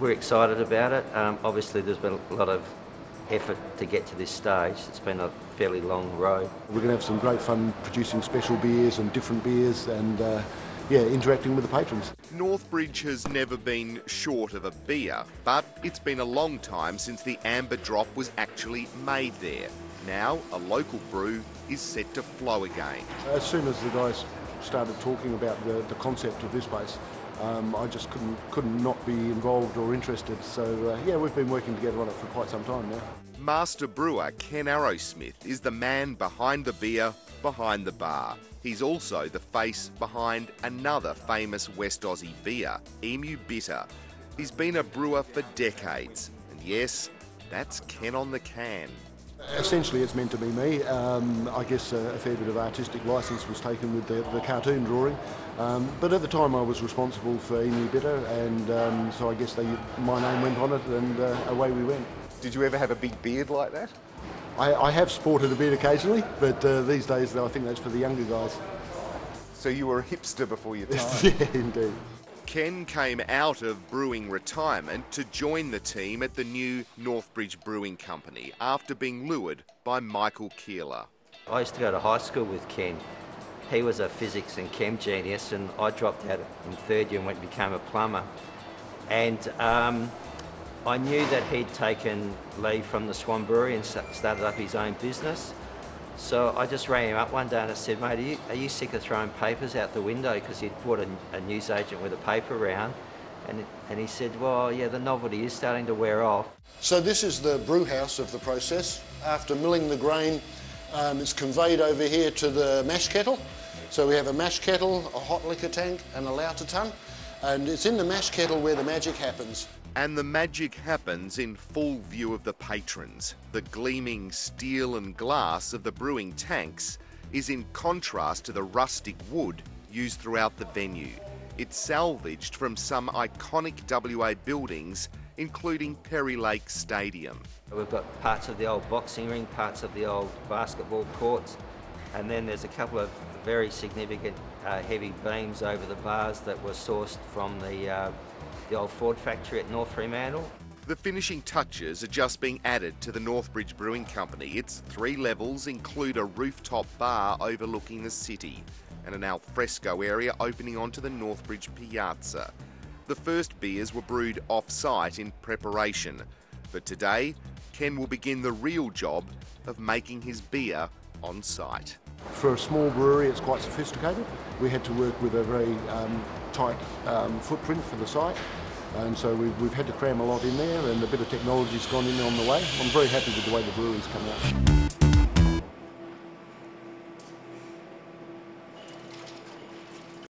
We're excited about it. Obviously there's been a lot of effort to get to this stage. It's been a fairly long road. We're going to have some great fun producing special beers and different beers and interacting with the patrons. Northbridge has never been short of a beer, but it's been a long time since the amber drop was actually made there. Now a local brew is set to flow again. As soon as the guys started talking about the concept of this place, I just couldn't not be involved or interested. So we've been working together on it for quite some time now. Master brewer Ken Arrowsmith is the man behind the beer, behind the bar. He's also the face behind another famous West Aussie beer, Emu Bitter. He's been a brewer for decades, and yes, that's Ken on the can. Essentially it's meant to be me. I guess a fair bit of artistic licence was taken with the cartoon drawing, but at the time I was responsible for Emu Bitter, and so I guess my name went on it, and away we went. Did you ever have a big beard like that? I have sported a beard occasionally, but these days I think that's for the younger guys. So you were a hipster before your time? Yeah, indeed. Ken came out of brewing retirement to join the team at the new Northbridge Brewing Company after being lured by Michael Keeler. I used to go to high school with Ken. He was a physics and chem genius, and I dropped out in third year and went and became a plumber. And I knew that he'd taken leave from the Swan Brewery and started up his own business. So I just rang him up one day and I said, mate, are you sick of throwing papers out the window? Because he'd brought a newsagent with a paper round. And he said, well, yeah, the novelty is starting to wear off. So this is the brew house of the process. After milling the grain, it's conveyed over here to the mash kettle. So we have a mash kettle, a hot liquor tank and a lauter tun. And it's in the mash kettle where the magic happens. And the magic happens in full view of the patrons. The gleaming steel and glass of the brewing tanks is in contrast to the rustic wood used throughout the venue. It's salvaged from some iconic WA buildings, including Perry Lake Stadium. We've got parts of the old boxing ring, parts of the old basketball courts, and then there's a couple of very significant heavy beams over the bars that were sourced from the old Ford factory at North Fremantle. The finishing touches are just being added to the Northbridge Brewing Company. Its 3 levels include a rooftop bar overlooking the city and an alfresco area opening onto the Northbridge Piazza. The first beers were brewed off-site in preparation, but today Ken will begin the real job of making his beer on-site. For a small brewery, it's quite sophisticated. We had to work with a very tight footprint for the site, and so we've had to cram a lot in there, and a bit of technology's gone in on the way. I'm very happy with the way the brewery's come out.